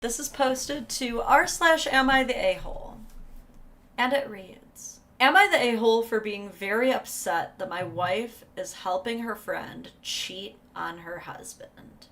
This is posted to r/am I the a-hole. And it reads, am I the a-hole for being very upset that my wife is helping her friend cheat on her husband?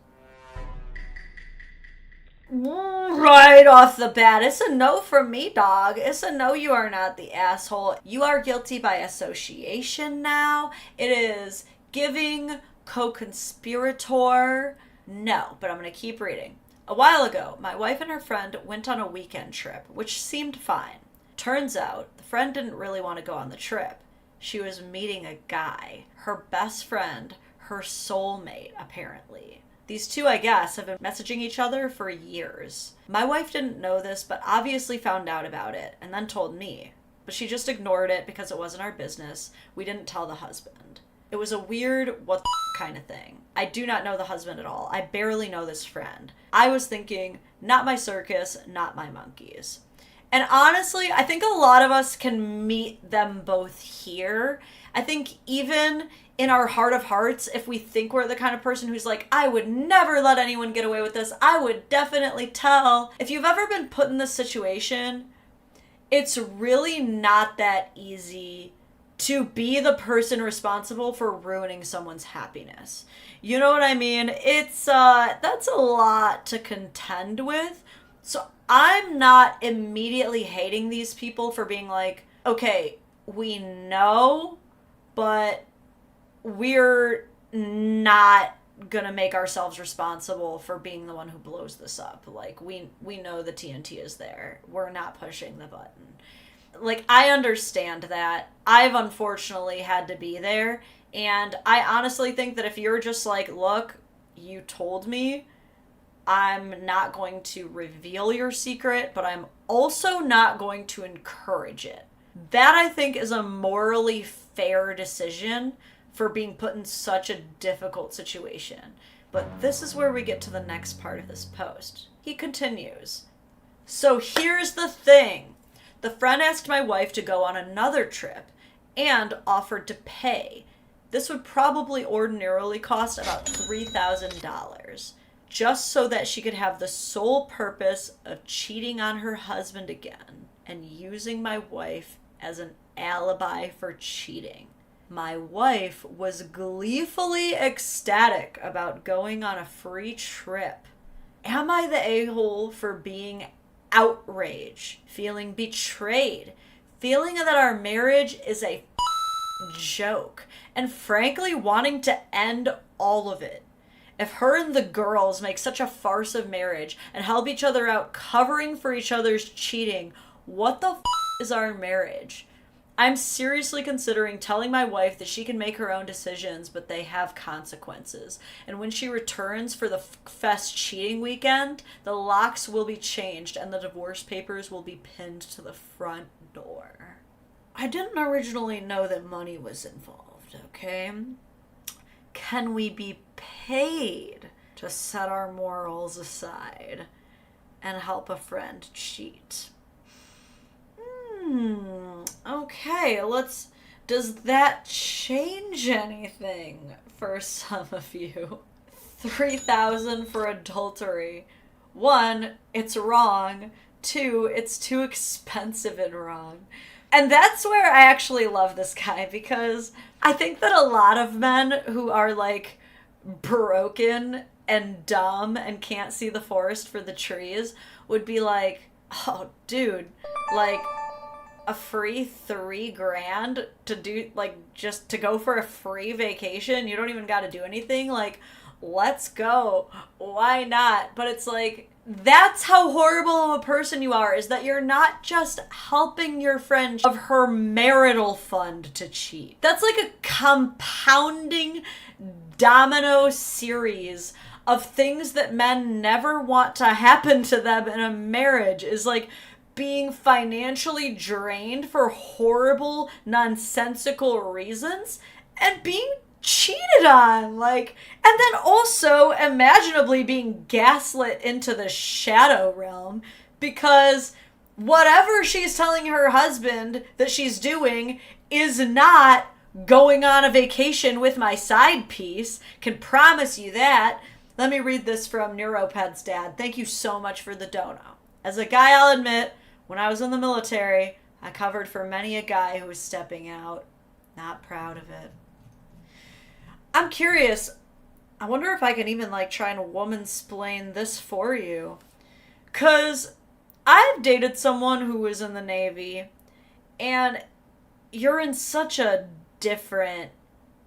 Right off the bat, it's a no from me, dog. It's a no, you are not the asshole. You are guilty by association now. It is giving co-conspirator. No, but I'm going to keep reading. A while ago, my wife and her friend went on a weekend trip, which seemed fine. Turns out, the friend didn't really want to go on the trip. She was meeting a guy. Her best friend, her soulmate, apparently. These two, I guess, have been messaging each other for years. My wife didn't know this, but obviously found out about it, and then told me. But she just ignored it because it wasn't our business. We didn't tell the husband. It was a weird, what the kind of thing. I do not know the husband at all. I barely know this friend. I was thinking, not my circus, not my monkeys. And honestly, I think a lot of us can meet them both here. I think even in our heart of hearts, if we think we're the kind of person who's like, I would never let anyone get away with this, I would definitely tell. If you've ever been put in this situation, it's really not that easy to be the person responsible for ruining someone's happiness. You know what I mean? It's, that's a lot to contend with. So I'm not immediately hating these people for being like, okay, we know, but we're not gonna make ourselves responsible for being the one who blows this up. Like, we know the TNT is there. We're not pushing the button. Like, I understand that. I've unfortunately had to be there. And I honestly think that if you're just like, look, you told me, I'm not going to reveal your secret, but I'm also not going to encourage it. That, I think, is a morally fair decision for being put in such a difficult situation. But this is where we get to the next part of this post. He continues. So here's the thing. The friend asked my wife to go on another trip and offered to pay. This would probably ordinarily cost about $3,000, just so that she could have the sole purpose of cheating on her husband again and using my wife as an alibi for cheating. My wife was gleefully ecstatic about going on a free trip. Am I the a-hole for being outraged, feeling betrayed, feeling that our marriage is a joke, and frankly wanting to end all of it? If her and the girls make such a farce of marriage and help each other out covering for each other's cheating, what the is our marriage? I'm seriously considering telling my wife that she can make her own decisions, but they have consequences. And when she returns for the fest cheating weekend, the locks will be changed and the divorce papers will be pinned to the front door. I didn't originally know that money was involved, okay? Can we be paid to set our morals aside and help a friend cheat? Okay, does that change anything for some of you? 3,000 for adultery. 1, it's wrong. 2, it's too expensive and wrong. And that's where I actually love this guy, because I think that a lot of men who are like broken and dumb and can't see the forest for the trees would be like, oh dude, like a free $3,000 to do, like, just to go for a free vacation. You don't even got to do anything. Like, let's go. Why not? But it's like, that's how horrible of a person you are, is that you're not just helping your friend of her marital fund to cheat. That's like a compounding domino series of things that men never want to happen to them in a marriage, is like being financially drained for horrible, nonsensical reasons and being cheated on, like, and then also imaginably being gaslit into the shadow realm, because whatever she's telling her husband that she's doing is not going on a vacation with my side piece. Can promise you that. Let me read this from Neuroped's dad. Thank you so much for the dono. As a guy, I'll admit, when I was in the military, I covered for many a guy who was stepping out. Not proud of it. I'm curious. I wonder if I can even try and woman-splain this for you. 'Cause I've dated someone who was in the Navy, and you're in such a different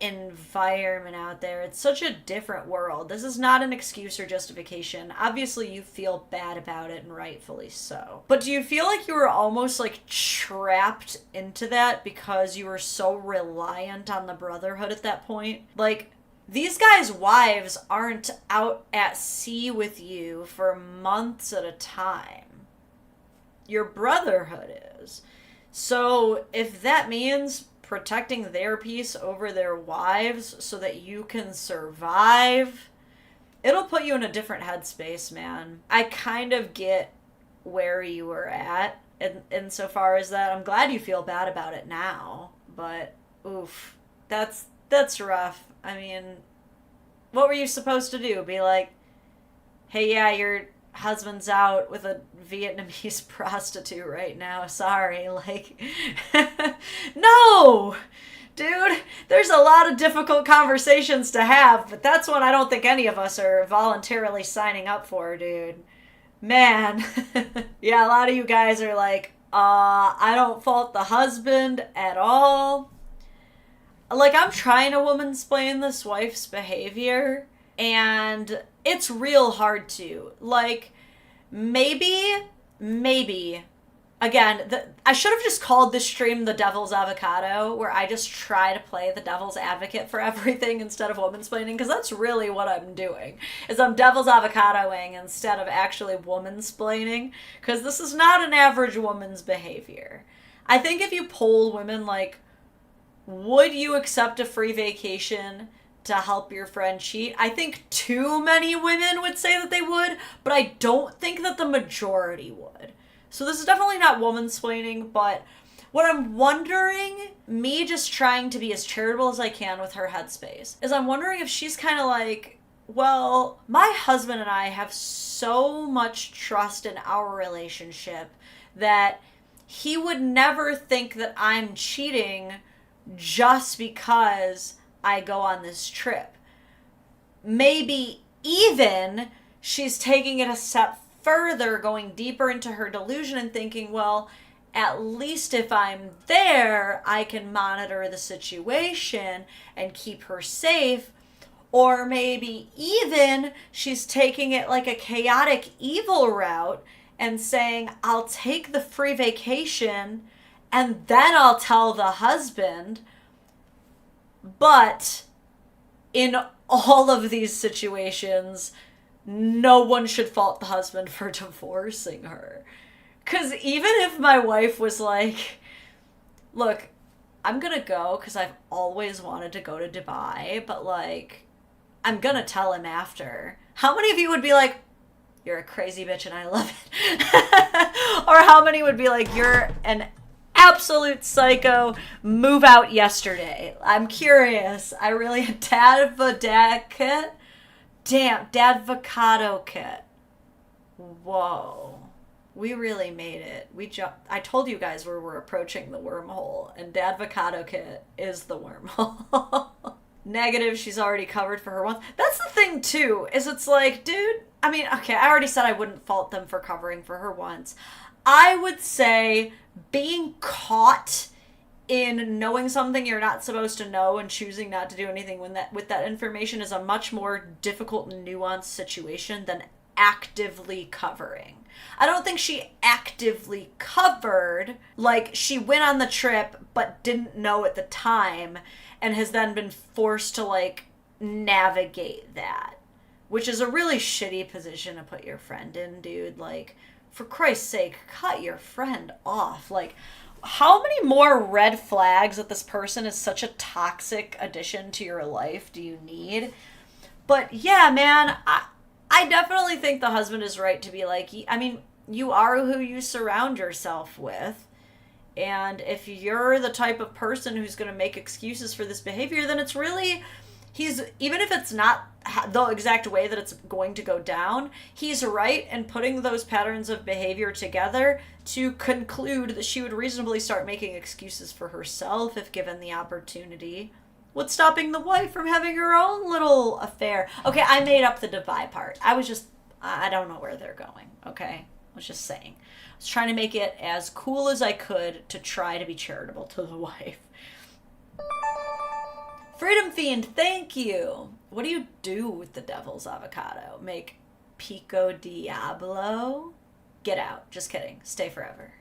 environment out there. It's such a different world. This is not an excuse or justification. Obviously, you feel bad about it, and rightfully so. But do you feel like you were almost trapped into that because you were so reliant on the brotherhood at that point? These guys' wives aren't out at sea with you for months at a time. Your brotherhood is. So if that means protecting their peace over their wives so that you can survive, it'll put you in a different headspace, man. I kind of get where you were at insofar as that. I'm glad you feel bad about it now, but oof, that's rough. I mean, what were you supposed to do? Be like, hey, yeah, your husband's out with a Vietnamese prostitute right now. Sorry. No! Dude, there's a lot of difficult conversations to have, but that's one I don't think any of us are voluntarily signing up for, dude. Man. Yeah, a lot of you guys are I don't fault the husband at all. I'm trying to woman-splain this wife's behavior, and it's real hard to. Maybe, again, I should have just called this stream the Devil's Avocado, where I just try to play the devil's advocate for everything instead of woman-splaining, because that's really what I'm doing, is I'm devil's avocadoing instead of actually woman-splaining, because this is not an average woman's behavior. I think if you poll women, would you accept a free vacation to help your friend cheat? I think too many women would say that they would, but I don't think that the majority would. So this is definitely not woman-splaining, but what I'm wondering, me just trying to be as charitable as I can with her headspace, is I'm wondering if she's kind of well, my husband and I have so much trust in our relationship that he would never think that I'm cheating just because I go on this trip. Maybe even she's taking it a step further, going deeper into her delusion and thinking, well, at least if I'm there, I can monitor the situation and keep her safe. Or maybe even she's taking it like a chaotic evil route and saying, I'll take the free vacation and then I'll tell the husband. But in all of these situations, no one should fault the husband for divorcing her. Because even if my wife was look, I'm going to go because I've always wanted to go to Dubai, but I'm going to tell him after. How many of you would be you're a crazy bitch and I love it? Or how many would be you're an absolute psycho, move out yesterday? I'm curious. I really... Dadvocate? Damn, Dadvocate. Whoa. We really made it. I told you guys we're approaching the wormhole, and Dadvocate is the wormhole. Negative, she's already covered for her once. That's the thing, too, is it's dude, I mean, okay, I already said I wouldn't fault them for covering for her once. I would say being caught in knowing something you're not supposed to know and choosing not to do anything with that information is a much more difficult and nuanced situation than actively covering. I don't think she actively covered, she went on the trip but didn't know at the time and has then been forced to navigate that, which is a really shitty position to put your friend in, dude. For Christ's sake, cut your friend off. How many more red flags that this person is such a toxic addition to your life do you need? But yeah, man, I definitely think the husband is right to be I mean, you are who you surround yourself with. And if you're the type of person who's going to make excuses for this behavior, then it's really He's, even if it's not the exact way that it's going to go down, he's right in putting those patterns of behavior together to conclude that she would reasonably start making excuses for herself if given the opportunity. What's stopping the wife from having her own little affair? Okay, I made up the Divide part. I don't know where they're going, okay? I was just saying. I was trying to make it as cool as I could to try to be charitable to the wife. Freedom Fiend, thank you. What do you do with the devil's avocado? Make pico diablo? Get out. Just kidding. Stay forever.